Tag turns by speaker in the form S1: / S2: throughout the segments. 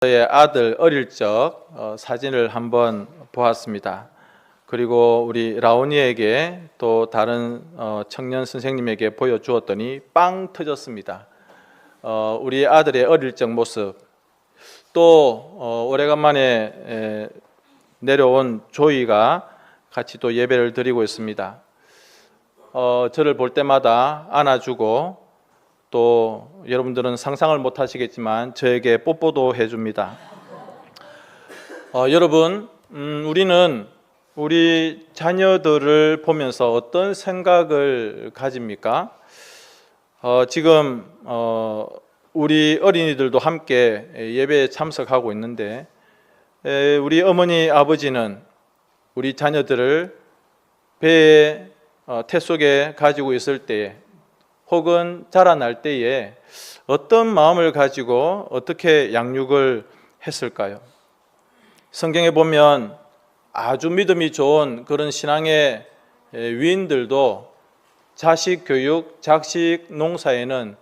S1: 저의 아들 어릴 적 사진을 한번 보았습니다. 그리고 우리 라온이에게 또 다른 청년 선생님에게 보여주었더니 빵 터졌습니다. 우리 아들의 어릴 적 모습, 또 오래간만에 내려온 조이가 같이 또 예배를 드리고 있습니다. 저를 볼 때마다 안아주고 또 여러분들은 상상을 못 하시겠지만 저에게 뽀뽀도 해줍니다. 여러분, 우리는 우리 자녀들을 보면서 어떤 생각을 가집니까? 지금 우리 어린이들도 함께 예배에 참석하고 있는데 우리 어머니 아버지는 우리 자녀들을 배에 태 속에 가지고 있을 때에 혹은 자라날 때에 어떤 마음을 가지고 어떻게 양육을 했을까요? 성경에 보면 아주 믿음이 좋은 그런 신앙의 위인들도 자식 교육, 자식 농사에는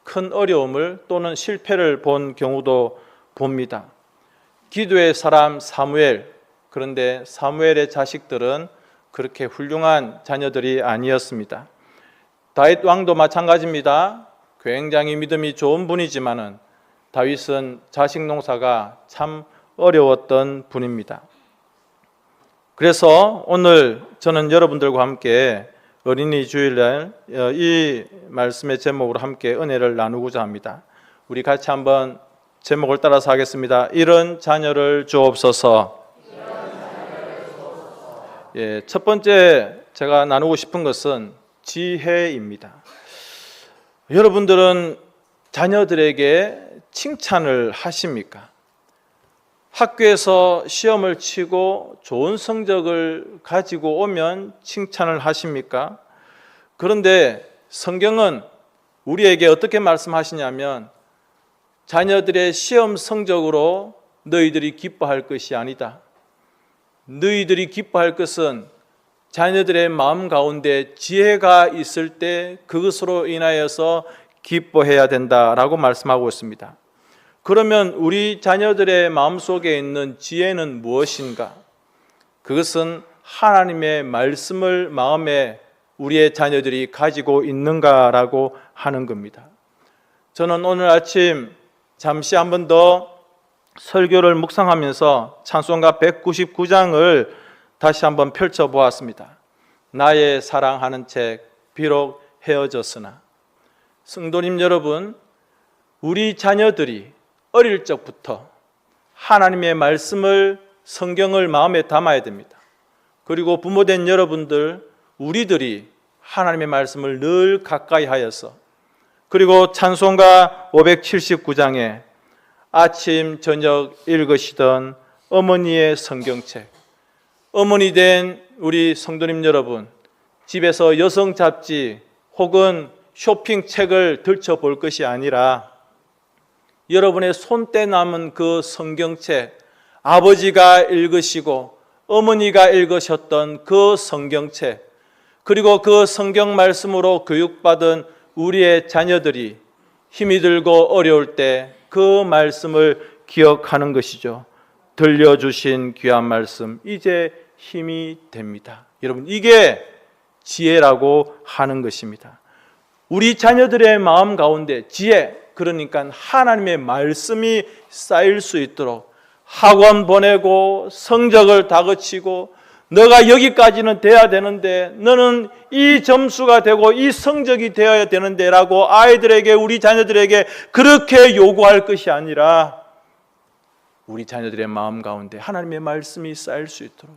S1: 큰 어려움을 또는 실패를 본 경우도 봅니다. 기도의 사람 사무엘, 그런데 사무엘의 자식들은 그렇게 훌륭한 자녀들이 아니었습니다. 다윗 왕도 마찬가지입니다. 굉장히 믿음이 좋은 분이지만은 다윗은 자식 농사가 참 어려웠던 분입니다. 그래서 오늘 저는 여러분들과 함께 어린이 주일날 이 말씀의 제목으로 함께 은혜를 나누고자 합니다. 우리 같이 한번 제목을 따라서 하겠습니다. 이런 자녀를 주옵소서. 첫 번째 제가 나누고 싶은 것은 지혜입니다. 여러분들은 자녀들에게 칭찬을 하십니까? 학교에서 시험을 치고 좋은 성적을 가지고 오면 칭찬을 하십니까? 그런데 성경은 우리에게 어떻게 말씀하시냐면 자녀들의 시험 성적으로 너희들이 기뻐할 것이 아니다. 너희들이 기뻐할 것은 자녀들의 마음 가운데 지혜가 있을 때 그것으로 인하여서 기뻐해야 된다라고 말씀하고 있습니다. 그러면 우리 자녀들의 마음속에 있는 지혜는 무엇인가? 그것은 하나님의 말씀을 마음에 우리의 자녀들이 가지고 있는가라고 하는 겁니다. 저는 오늘 아침 잠시 한 번 더 설교를 묵상하면서 찬송가 199장을 다시 한번 펼쳐보았습니다. 나의 사랑하는 책 비록 헤어졌으나. 성도님 여러분, 우리 자녀들이 어릴 적부터 하나님의 말씀을, 성경을 마음에 담아야 됩니다. 그리고 부모된 여러분들, 우리들이 하나님의 말씀을 늘 가까이 하여서, 그리고 찬송가 579장에 아침 저녁 읽으시던 어머니의 성경책, 어머니 된 우리 성도님 여러분, 집에서 여성 잡지 혹은 쇼핑책을 들춰볼 것이 아니라 여러분의 손때 남은 그 성경책, 아버지가 읽으시고 어머니가 읽으셨던 그 성경책, 그리고 그 성경 말씀으로 교육받은 우리의 자녀들이 힘이 들고 어려울 때 그 말씀을 기억하는 것이죠. 들려주신 귀한 말씀, 이제 힘이 됩니다. 여러분, 이게 지혜라고 하는 것입니다. 우리 자녀들의 마음 가운데 지혜, 그러니까 하나님의 말씀이 쌓일 수 있도록 학원 보내고 성적을 다그치고 너가 여기까지는 돼야 되는데 너는 이 점수가 되고 이 성적이 되어야 되는데 라고 아이들에게, 우리 자녀들에게 그렇게 요구할 것이 아니라 우리 자녀들의 마음 가운데 하나님의 말씀이 쌓일 수 있도록,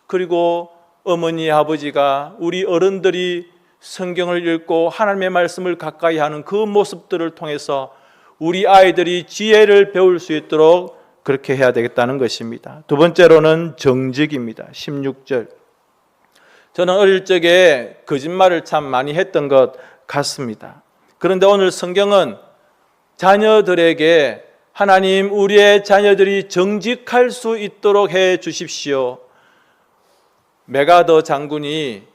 S1: 그리고 어머니 아버지가, 우리 어른들이 성경을 읽고 하나님의 말씀을 가까이 하는 그 모습들을 통해서 우리 아이들이 지혜를 배울 수 있도록 그렇게 해야 되겠다는 것입니다. 두 번째로는 정직입니다. 16절. 저는 어릴 적에 거짓말을 참 많이 했던 것 같습니다. 그런데 오늘 성경은 자녀들에게 하나님, 우리의 자녀들이 정직할 수 있도록 해 주십시오. 메가더 장군이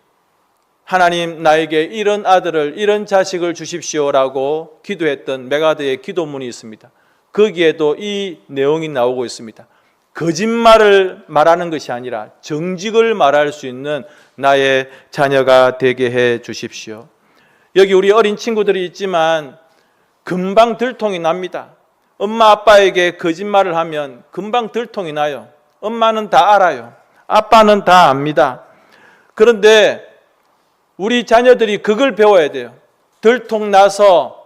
S1: 하나님, 나에게 이런 아들을, 이런 자식을 주십시오라고 기도했던 메가더의 기도문이 있습니다. 거기에도 이 내용이 나오고 있습니다. 거짓말을 말하는 것이 아니라 정직을 말할 수 있는 나의 자녀가 되게 해 주십시오. 여기 우리 어린 친구들이 있지만 금방 들통이 납니다. 엄마 아빠에게 거짓말을 하면 금방 들통이 나요. 엄마는 다 알아요. 아빠는 다 압니다. 그런데 우리 자녀들이 그걸 배워야 돼요. 들통 나서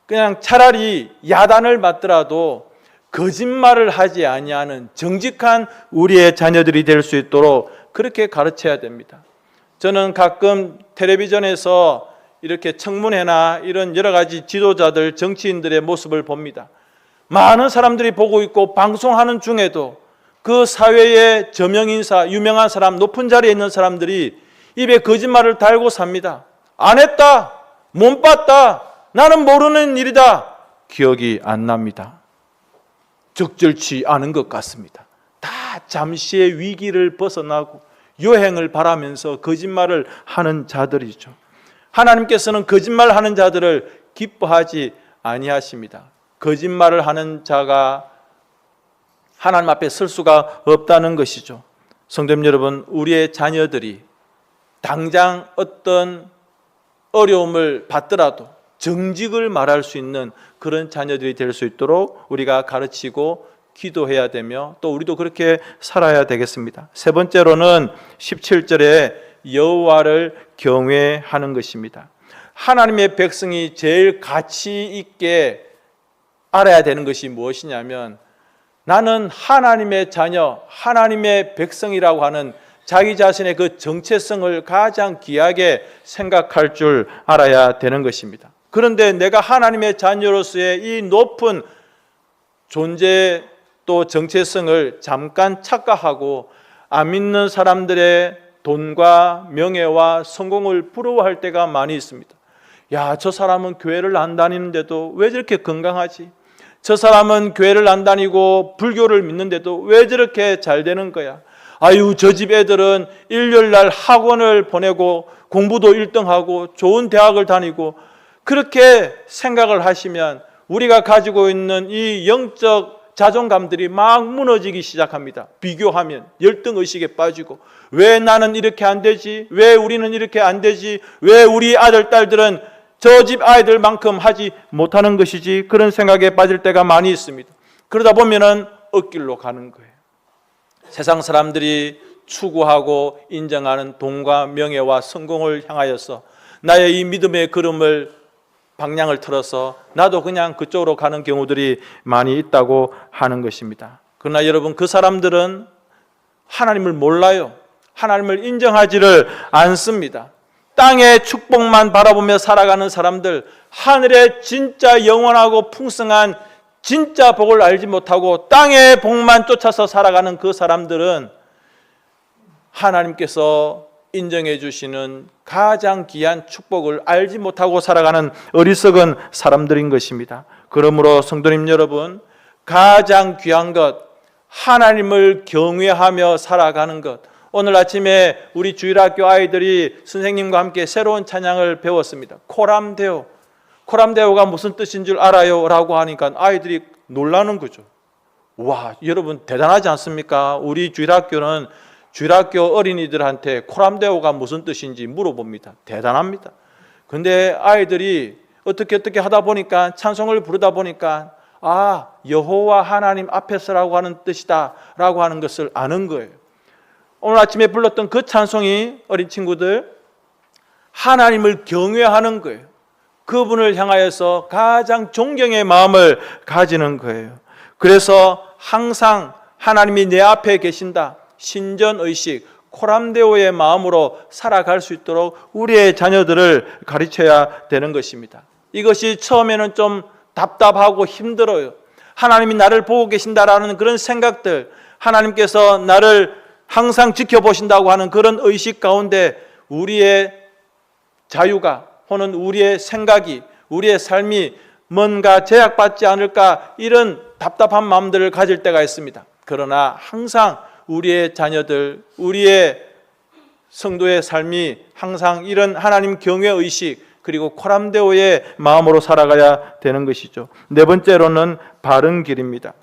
S1: 그냥 차라리 야단을 맞더라도 거짓말을 하지 아니하는 정직한 우리의 자녀들이 될 수 있도록 그렇게 가르쳐야 됩니다. 저는 가끔 텔레비전에서 이렇게 청문회나 이런 여러 가지 지도자들, 정치인들의 모습을 봅니다. 많은 사람들이 보고 있고 방송하는 중에도 그 사회의 저명인사, 유명한 사람, 높은 자리에 있는 사람들이 입에 거짓말을 달고 삽니다. 안 했다, 못 봤다, 나는 모르는 일이다, 기억이 안 납니다. 적절치 않은 것 같습니다. 다 잠시의 위기를 벗어나고 요행을 바라면서 거짓말을 하는 자들이죠. 하나님께서는 거짓말하는 자들을 기뻐하지 아니하십니다. 거짓말을 하는 자가 하나님 앞에 설 수가 없다는 것이죠. 성도님 여러분, 우리의 자녀들이 당장 어떤 어려움을 받더라도 정직을 말할 수 있는 그런 자녀들이 될 수 있도록 우리가 가르치고 기도해야 되며 또 우리도 그렇게 살아야 되겠습니다. 세 번째로는 17절에 여호와를 경외하는 것입니다. 하나님의 백성이 제일 가치 있게 알아야 되는 것이 무엇이냐면 나는 하나님의 자녀, 하나님의 백성이라고 하는 자기 자신의 그 정체성을 가장 귀하게 생각할 줄 알아야 되는 것입니다. 그런데 내가 하나님의 자녀로서의 이 높은 존재 또 정체성을 잠깐 착각하고 안 믿는 사람들의 돈과 명예와 성공을 부러워할 때가 많이 있습니다. 야, 저 사람은 교회를 안 다니는데도 왜 저렇게 건강하지? 저 사람은 교회를 안 다니고 불교를 믿는데도 왜 저렇게 잘 되는 거야? 아유, 저 집 애들은 일요일날 학원을 보내고 공부도 1등하고 좋은 대학을 다니고, 그렇게 생각을 하시면 우리가 가지고 있는 이 영적 자존감들이 막 무너지기 시작합니다. 비교하면 열등의식에 빠지고, 왜 나는 이렇게 안 되지? 왜 우리는 이렇게 안 되지? 왜 우리 아들, 딸들은 저 집 아이들만큼 하지 못하는 것이지? 그런 생각에 빠질 때가 많이 있습니다. 그러다 보면은 엇길로 가는 거예요. 세상 사람들이 추구하고 인정하는 돈과 명예와 성공을 향하여서 나의 이 믿음의 걸음을 방향을 틀어서 나도 그냥 그쪽으로 가는 경우들이 많이 있다고 하는 것입니다. 그러나 여러분, 그 사람들은 하나님을 몰라요. 하나님을 인정하지를 않습니다. 땅의 축복만 바라보며 살아가는 사람들, 하늘의 진짜 영원하고 풍성한 진짜 복을 알지 못하고 땅의 복만 쫓아서 살아가는 그 사람들은 하나님께서 인정해 주시는 가장 귀한 축복을 알지 못하고 살아가는 어리석은 사람들인 것입니다. 그러므로 성도님 여러분, 가장 귀한 것, 하나님을 경외하며 살아가는 것. 오늘 아침에 우리 주일학교 아이들이 선생님과 함께 새로운 찬양을 배웠습니다. 코람데오. 코람데오가 무슨 뜻인 줄 알아요? 라고 하니까 아이들이 놀라는 거죠. 와, 여러분 대단하지 않습니까? 우리 주일학교는 주일학교 어린이들한테 코람데오가 무슨 뜻인지 물어봅니다. 대단합니다. 근데 아이들이 어떻게 하다 보니까, 찬송을 부르다 보니까, 아, 여호와 하나님 앞에서라고 하는 뜻이다 라고 하는 것을 아는 거예요. 오늘 아침에 불렀던 그 찬송이, 어린 친구들, 하나님을 경외하는 거예요. 그분을 향하여서 가장 존경의 마음을 가지는 거예요. 그래서 항상 하나님이 내 앞에 계신다, 신전의식, 코람데오의 마음으로 살아갈 수 있도록 우리의 자녀들을 가르쳐야 되는 것입니다. 이것이 처음에는 좀 답답하고 힘들어요. 하나님이 나를 보고 계신다라는 그런 생각들, 하나님께서 나를 항상 지켜보신다고 하는 그런 의식 가운데 우리의 자유가, 혹은 우리의 생각이, 우리의 삶이 뭔가 제약받지 않을까, 이런 답답한 마음들을 가질 때가 있습니다. 그러나 항상 우리의 자녀들, 우리의 성도의 삶이 항상 이런 하나님 경외의식, 그리고 코람데오의 마음으로 살아가야 되는 것이죠. 네 번째로는 바른 길입니다.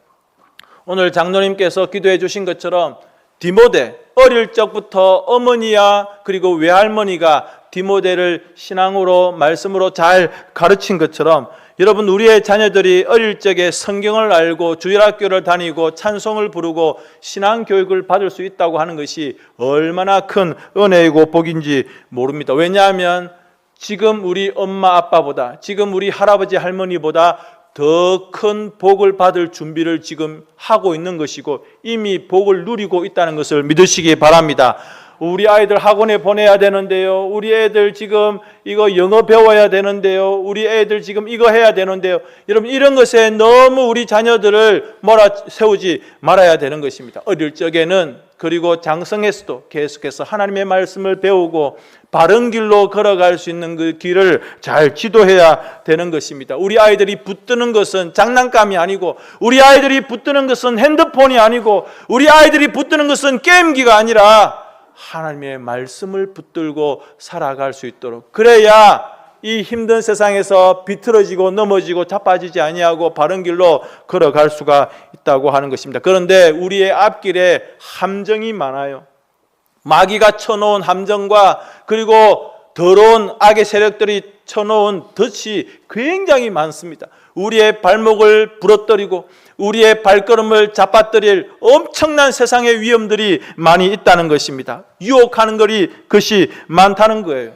S1: 오늘 장로님께서 기도해 주신 것처럼 디모데, 어릴 적부터 어머니야 그리고 외할머니가 디모데를 신앙으로 말씀으로 잘 가르친 것처럼 여러분, 우리의 자녀들이 어릴 적에 성경을 알고 주일학교를 다니고 찬송을 부르고 신앙교육을 받을 수 있다고 하는 것이 얼마나 큰 은혜이고 복인지 모릅니다. 왜냐하면 지금 우리 엄마 아빠보다, 지금 우리 할아버지 할머니보다 더 큰 복을 받을 준비를 지금 하고 있는 것이고 이미 복을 누리고 있다는 것을 믿으시기 바랍니다. 우리 아이들 학원에 보내야 되는데요. 우리 애들 지금 이거 영어 배워야 되는데요. 우리 애들 지금 이거 해야 되는데요. 여러분, 이런 것에 너무 우리 자녀들을 몰아세우지 말아야 되는 것입니다. 어릴 적에는, 그리고 장성에서도 계속해서 하나님의 말씀을 배우고 바른 길로 걸어갈 수 있는 그 길을 잘 지도해야 되는 것입니다. 우리 아이들이 붙드는 것은 장난감이 아니고, 우리 아이들이 붙드는 것은 핸드폰이 아니고, 우리 아이들이 붙드는 것은 게임기가 아니라 하나님의 말씀을 붙들고 살아갈 수 있도록, 그래야 이 힘든 세상에서 비틀어지고 넘어지고 자빠지지 아니하고 바른 길로 걸어갈 수가 있다고 하는 것입니다. 그런데 우리의 앞길에 함정이 많아요. 마귀가 쳐놓은 함정과 그리고 더러운 악의 세력들이 쳐놓은 덫이 굉장히 많습니다. 우리의 발목을 부러뜨리고 우리의 발걸음을 잡아뜨릴 엄청난 세상의 위험들이 많이 있다는 것입니다. 유혹하는 것이 많다는 거예요.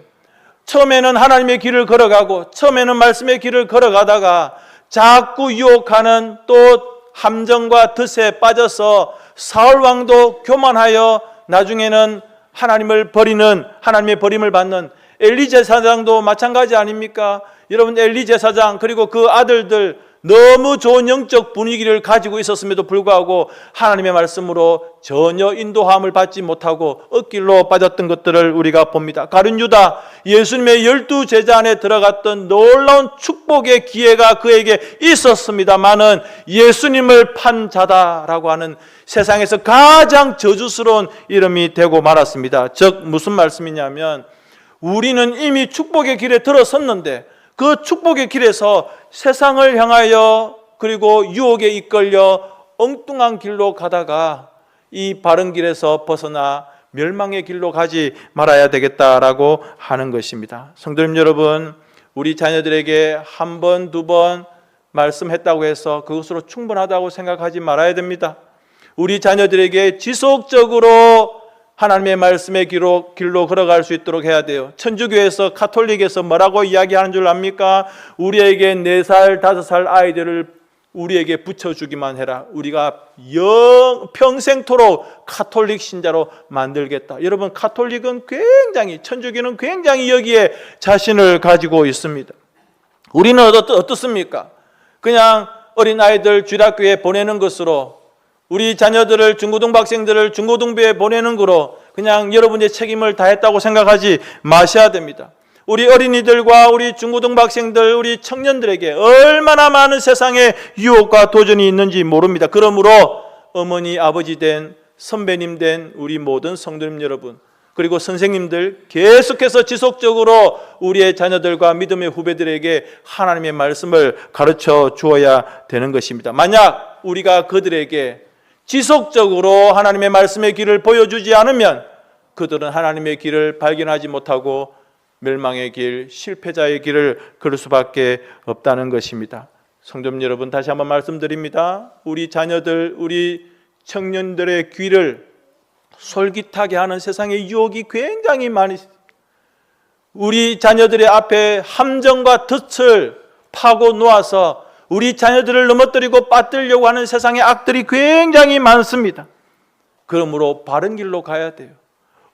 S1: 처음에는 하나님의 길을 걸어가고 처음에는 말씀의 길을 걸어가다가 자꾸 유혹하는 또 함정과 덫에 빠져서 사울 왕도 교만하여 나중에는 하나님을 버리는, 하나님의 버림을 받는 엘리 제사장도 마찬가지 아닙니까? 여러분, 엘리 제사장 그리고 그 아들들 너무 좋은 영적 분위기를 가지고 있었음에도 불구하고 하나님의 말씀으로 전혀 인도함을 받지 못하고 엇길로 빠졌던 것들을 우리가 봅니다. 가룟 유다, 예수님의 12 제자 안에 들어갔던 놀라운 축복의 기회가 그에게 있었습니다마는 예수님을 판 자다라고 하는 세상에서 가장 저주스러운 이름이 되고 말았습니다. 즉 무슨 말씀이냐면, 우리는 이미 축복의 길에 들어섰는데 그 축복의 길에서 세상을 향하여 그리고 유혹에 이끌려 엉뚱한 길로 가다가 이 바른 길에서 벗어나 멸망의 길로 가지 말아야 되겠다라고 하는 것입니다. 성도님 여러분, 우리 자녀들에게 한 번, 두 번 말씀했다고 해서 그것으로 충분하다고 생각하지 말아야 됩니다. 우리 자녀들에게 지속적으로 하나님의 말씀의 길로 걸어갈 수 있도록 해야 돼요. 천주교에서, 카톨릭에서 뭐라고 이야기하는 줄 압니까? 우리에게 4살, 5살 아이들을 우리에게 붙여주기만 해라. 우리가 평생토록 카톨릭 신자로 만들겠다. 여러분, 카톨릭은 굉장히, 천주교는 굉장히 여기에 자신을 가지고 있습니다. 우리는 어떻습니까? 그냥 어린아이들 주일학교에 보내는 것으로, 우리 자녀들을, 중고등학생들을 중고등부에 보내는 거로 그냥 여러분의 책임을 다했다고 생각하지 마셔야 됩니다. 우리 어린이들과 우리 중고등학생들, 우리 청년들에게 얼마나 많은 세상의 유혹과 도전이 있는지 모릅니다. 그러므로 어머니, 아버지 된, 선배님 된 우리 모든 성도님 여러분, 그리고 선생님들, 계속해서 지속적으로 우리의 자녀들과 믿음의 후배들에게 하나님의 말씀을 가르쳐 주어야 되는 것입니다. 만약 우리가 그들에게 지속적으로 하나님의 말씀의 길을 보여주지 않으면 그들은 하나님의 길을 발견하지 못하고 멸망의 길, 실패자의 길을 걸을 수밖에 없다는 것입니다. 성도님 여러분, 다시 한번 말씀드립니다. 우리 자녀들, 우리 청년들의 귀를 솔깃하게 하는 세상의 유혹이 굉장히 많이 있습니다. 우리 자녀들의 앞에 함정과 덫을 파고 놓아서 우리 자녀들을 넘어뜨리고 빠뜨리려고 하는 세상의 악들이 굉장히 많습니다. 그러므로 바른 길로 가야 돼요.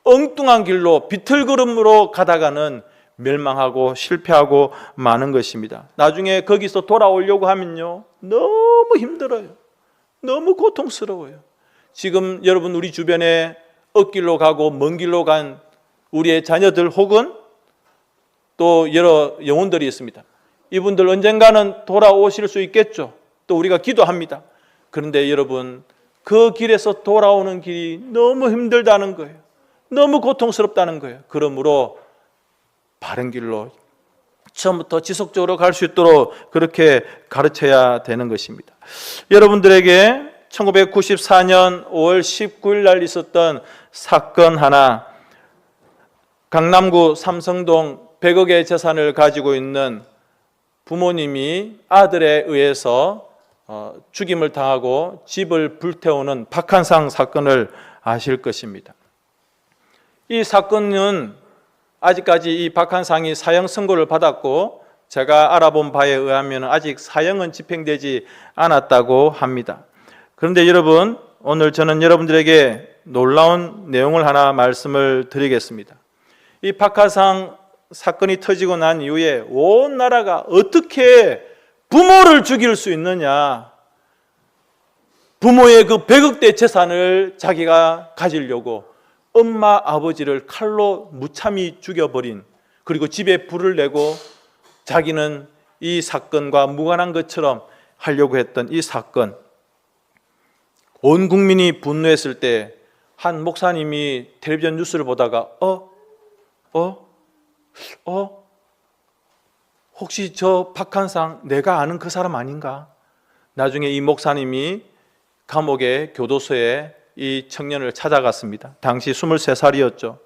S1: 엉뚱한 길로 비틀걸음으로 가다가는 멸망하고 실패하고 마는 것입니다. 나중에 거기서 돌아오려고 하면요, 너무 힘들어요. 너무 고통스러워요. 지금 여러분, 우리 주변에 엇길로 가고 먼 길로 간 우리의 자녀들 혹은 또 여러 영혼들이 있습니다. 이분들 언젠가는 돌아오실 수 있겠죠. 또 우리가 기도합니다. 그런데 여러분, 그 길에서 돌아오는 길이 너무 힘들다는 거예요. 너무 고통스럽다는 거예요. 그러므로 바른 길로 처음부터 지속적으로 갈 수 있도록 그렇게 가르쳐야 되는 것입니다. 여러분들에게 1994년 5월 19일 날 있었던 사건 하나, 강남구 삼성동 100억의 재산을 가지고 있는 부모님이 아들에 의해서 죽임을 당하고 집을 불태우는 박한상 사건을 아실 것입니다. 이 사건은 아직까지 이 박한상이 사형 선고를 받았고 제가 알아본 바에 의하면 아직 사형은 집행되지 않았다고 합니다. 그런데 여러분, 오늘 저는 여러분들에게 놀라운 내용을 하나 말씀을 드리겠습니다. 이 박한상 사건이 터지고 난 이후에 온 나라가 어떻게 부모를 죽일 수 있느냐, 부모의 그 100억대 재산을 자기가 가지려고 엄마 아버지를 칼로 무참히 죽여버린, 그리고 집에 불을 내고 자기는 이 사건과 무관한 것처럼 하려고 했던 이 사건, 온 국민이 분노했을 때 한 목사님이 텔레비전 뉴스를 보다가 혹시 저 박한상 내가 아는 그 사람 아닌가? 나중에 이 목사님이 감옥의 교도소에 이 청년을 찾아갔습니다. 당시 23살이었죠.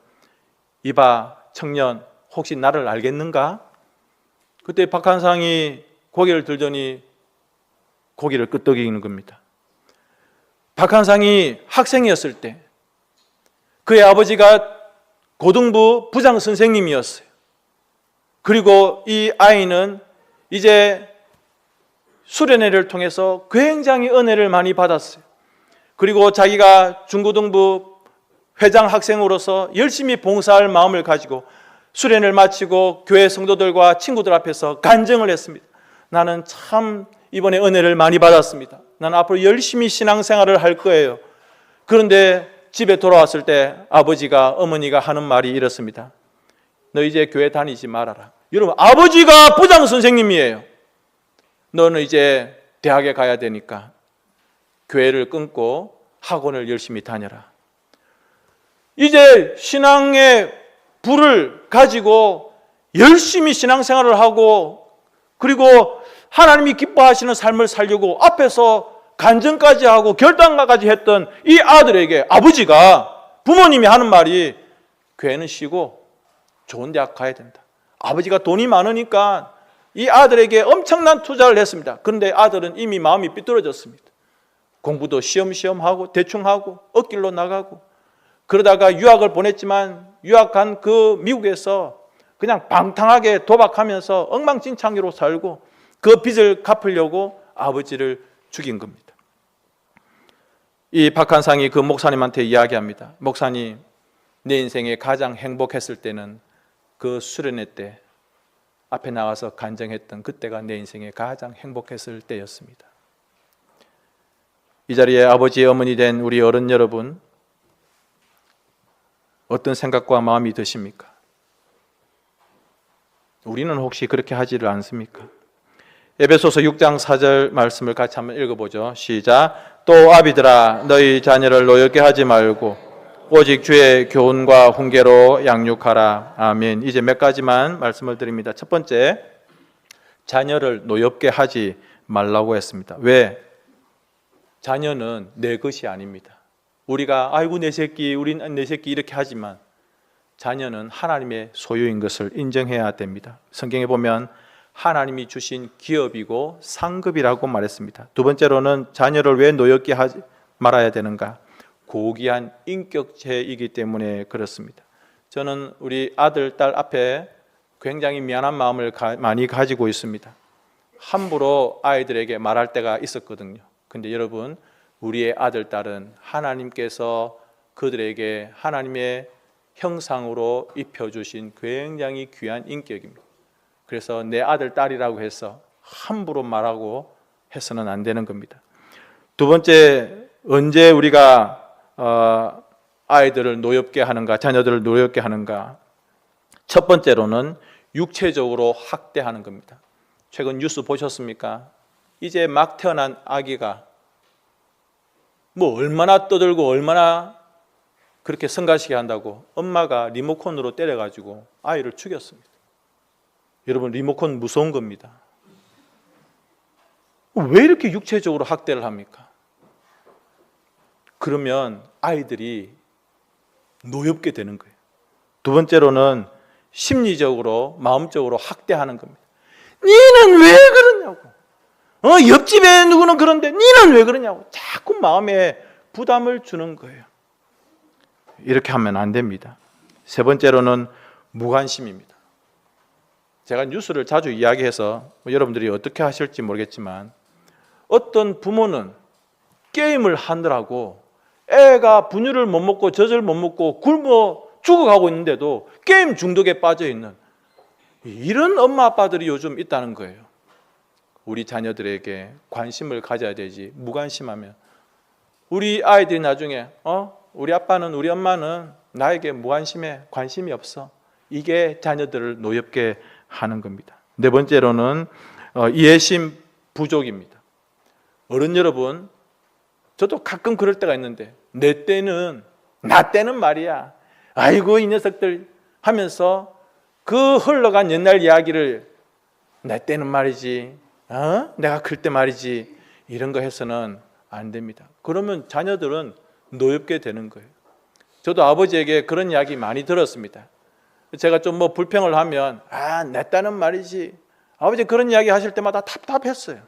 S1: 이봐 청년, 혹시 나를 알겠는가? 그때 박한상이 고개를 들더니 고개를 끄덕이는 겁니다. 박한상이 학생이었을 때 그의 아버지가 고등부 부장 선생님이었어요. 그리고 이 아이는 이제 수련회를 통해서 굉장히 은혜를 많이 받았어요. 그리고 자기가 중고등부 회장 학생으로서 열심히 봉사할 마음을 가지고 수련을 마치고 교회 성도들과 친구들 앞에서 간증을 했습니다. 나는 참 이번에 은혜를 많이 받았습니다. 나는 앞으로 열심히 신앙생활을 할 거예요. 그런데 집에 돌아왔을 때 아버지가, 어머니가 하는 말이 이렇습니다. 너 이제 교회 다니지 말아라. 여러분, 아버지가 부장 선생님이에요. 너는 이제 대학에 가야 되니까 교회를 끊고 학원을 열심히 다녀라. 이제 신앙의 불을 가지고 열심히 신앙생활을 하고, 그리고 하나님이 기뻐하시는 삶을 살려고 앞에서 간증까지 하고 결단까지 했던 이 아들에게 아버지가, 부모님이 하는 말이 교회는 쉬고 좋은 대학 가야 된다. 아버지가 돈이 많으니까 이 아들에게 엄청난 투자를 했습니다. 그런데 아들은 이미 마음이 삐뚤어졌습니다. 공부도 시험시험 하고 대충 하고 엇길로 나가고, 그러다가 유학을 보냈지만 유학 간 그 미국에서 그냥 방탕하게 도박하면서 엉망진창으로 살고 그 빚을 갚으려고 아버지를 죽인 겁니다. 이 박한상이 그 목사님한테 이야기합니다. 목사님, 내 인생에 가장 행복했을 때는 그 수련회 때 앞에 나와서 간증했던 그때가 내 인생에 가장 행복했을 때였습니다. 이 자리에 아버지, 어머니 된 우리 어른 여러분, 어떤 생각과 마음이 드십니까? 우리는 혹시 그렇게 하지를 않습니까? 에베소서 6장 4절 말씀을 같이 한번 읽어보죠. 시작. 또 아비들아, 너희 자녀를 노엽게 하지 말고 오직 주의 교훈과 훈계로 양육하라. 아멘. 이제 몇 가지만 말씀을 드립니다. 첫 번째, 자녀를 노엽게 하지 말라고 했습니다. 왜? 자녀는 내 것이 아닙니다. 우리가 아이고 내 새끼, 우린 내 새끼 이렇게 하지만 자녀는 하나님의 소유인 것을 인정해야 됩니다. 성경에 보면 하나님이 주신 기업이고 상급이라고 말했습니다. 두 번째로는 자녀를 왜 노엽게 하지 말아야 되는가? 고귀한 인격체이기 때문에 그렇습니다. 저는 우리 아들, 딸 앞에 굉장히 미안한 마음을 많이 가지고 있습니다. 함부로 아이들에게 말할 때가 있었거든요. 근데 여러분, 우리의 아들, 딸은 하나님께서 그들에게 하나님의 형상으로 입혀주신 굉장히 귀한 인격입니다. 그래서 내 아들, 딸이라고 해서 함부로 말하고 해서는 안 되는 겁니다. 두 번째, 언제 우리가 아이들을 노엽게 하는가, 자녀들을 노엽게 하는가? 첫 번째로는 육체적으로 학대하는 겁니다. 최근 뉴스 보셨습니까? 이제 막 태어난 아기가 뭐 얼마나 떠들고 얼마나 그렇게 성가시게 한다고 엄마가 리모컨으로 때려가지고 아이를 죽였습니다. 여러분, 리모컨 무서운 겁니다. 왜 이렇게 육체적으로 학대를 합니까? 그러면 아이들이 노엽게 되는 거예요. 두 번째로는 심리적으로, 마음적으로 학대하는 겁니다. 니는 왜 그러냐고. 옆집에 누구는 그런데 니는 왜 그러냐고. 자꾸 마음에 부담을 주는 거예요. 이렇게 하면 안 됩니다. 세 번째로는 무관심입니다. 제가 뉴스를 자주 이야기해서 여러분들이 어떻게 하실지 모르겠지만, 어떤 부모는 게임을 하느라고 애가 분유를 못 먹고 젖을 못 먹고 굶어 죽어가고 있는데도 게임 중독에 빠져 있는 이런 엄마 아빠들이 요즘 있다는 거예요. 우리 자녀들에게 관심을 가져야 되지, 무관심하면 우리 아이들이 나중에 우리 아빠는, 우리 엄마는 나에게 무관심해, 관심이 없어. 이게 자녀들을 노엽게 하는 겁니다. 네 번째로는 이해심 부족입니다. 어른 여러분, 저도 가끔 그럴 때가 있는데, 나 때는 말이야, 아이고 이 녀석들 하면서 그 흘러간 옛날 이야기를 내 때는 말이지, 내가 클 때 말이지, 이런 거 해서는 안 됩니다. 그러면 자녀들은 노엽게 되는 거예요. 저도 아버지에게 그런 이야기 많이 들었습니다. 제가 좀 뭐 불평을 하면 내 때는 말이지, 아버지 그런 이야기 하실 때마다 답답했어요.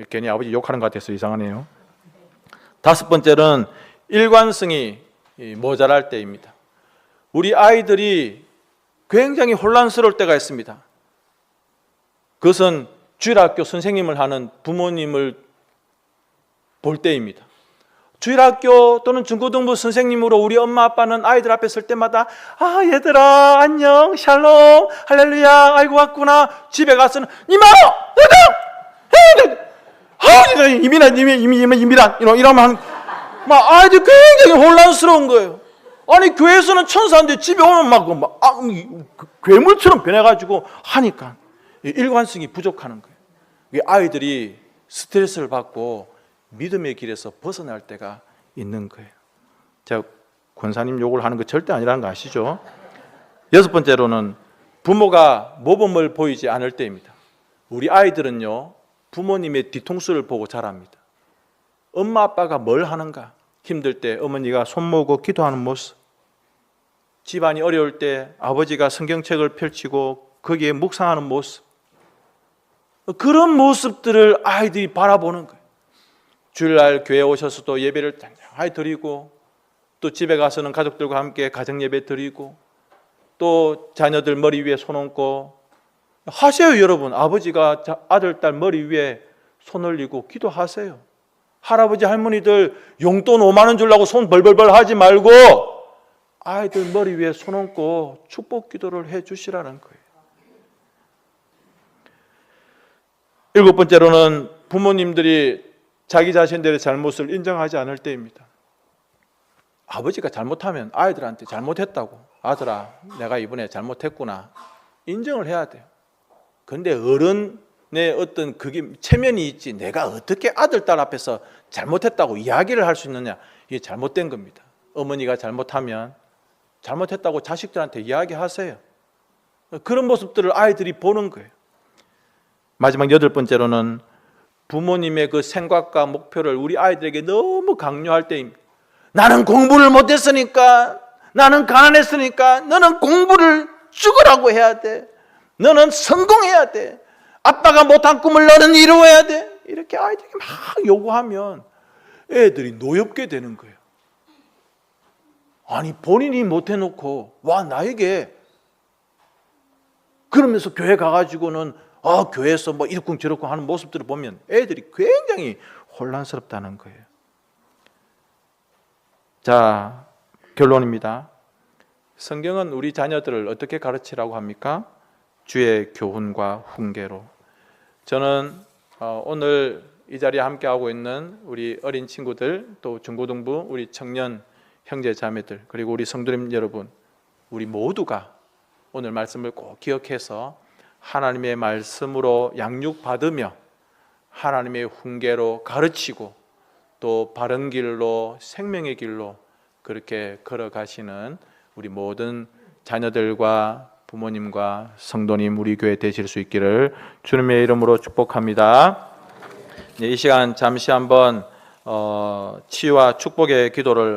S1: 괜히 아버지 욕하는 것 같아서 이상하네요. 다섯 번째는 일관성이 모자랄 때입니다. 우리 아이들이 굉장히 혼란스러울 때가 있습니다. 그것은 주일학교 선생님을 하는 부모님을 볼 때입니다. 주일학교 또는 중고등부 선생님으로 우리 엄마 아빠는 아이들 앞에 설 때마다 얘들아 안녕, 샬롬, 할렐루야, 아이고 왔구나. 집에 가서는 니마 이미란 이러면 막 아이들 굉장히 혼란스러운 거예요. 아니 교회에서는 천사인데 집에 오면 막 괴물처럼 변해가지고 하니까 일관성이 부족하는 거예요. 아이들이 스트레스를 받고 믿음의 길에서 벗어날 때가 있는 거예요. 제가 권사님 욕을 하는 거 절대 아니라는 거 아시죠? 여섯 번째로는 부모가 모범을 보이지 않을 때입니다. 우리 아이들은요, 부모님의 뒤통수를 보고 자랍니다. 엄마 아빠가 뭘 하는가? 힘들 때 어머니가 손 모으고 기도하는 모습, 집안이 어려울 때 아버지가 성경책을 펼치고 거기에 묵상하는 모습, 그런 모습들을 아이들이 바라보는 거예요. 주일날 교회에 오셔서도 예배를 단장하게 드리고, 또 집에 가서는 가족들과 함께 가정예배 드리고, 또 자녀들 머리 위에 손 얹고 하세요. 여러분, 아버지가 아들, 딸 머리 위에 손 올리고 기도하세요. 할아버지, 할머니들 용돈 5만 원 주려고 손 벌벌벌 하지 말고 아이들 머리 위에 손 얹고 축복 기도를 해 주시라는 거예요. 일곱 번째로는 부모님들이 자기 자신들의 잘못을 인정하지 않을 때입니다. 아버지가 잘못하면 아이들한테 잘못했다고, 아들아 내가 이번에 잘못했구나, 인정을 해야 돼요. 그런데 어른의 어떤 그게 체면이 있지, 내가 어떻게 아들, 딸 앞에서 잘못했다고 이야기를 할 수 있느냐, 이게 잘못된 겁니다. 어머니가 잘못하면 잘못했다고 자식들한테 이야기하세요. 그런 모습들을 아이들이 보는 거예요. 마지막 여덟 번째로는 부모님의 그 생각과 목표를 우리 아이들에게 너무 강요할 때입니다. 나는 공부를 못했으니까, 나는 가난했으니까 너는 공부를 죽으라고 해야 돼, 너는 성공해야 돼, 아빠가 못한 꿈을 너는 이루어야 돼, 이렇게 아이들이 막 요구하면 애들이 노엽게 되는 거예요. 아니 본인이 못해놓고 나에게 그러면서 교회 가가지고는 교회에서 뭐 이러쿵 저러쿵 하는 모습들을 보면 애들이 굉장히 혼란스럽다는 거예요. 자, 결론입니다. 성경은 우리 자녀들을 어떻게 가르치라고 합니까? 주의 교훈과 훈계로. 저는 오늘 이 자리에 함께하고 있는 우리 어린 친구들, 또 중고등부 우리 청년 형제 자매들, 그리고 우리 성도님 여러분, 우리 모두가 오늘 말씀을 꼭 기억해서 하나님의 말씀으로 양육받으며 하나님의 훈계로 가르치고 또 바른 길로, 생명의 길로 그렇게 걸어가시는 우리 모든 자녀들과 부모님과 성도님, 우리 교회 되실 수 있기를 주님의 이름으로 축복합니다. 이 시간 잠시 한번 치유와 축복의 기도를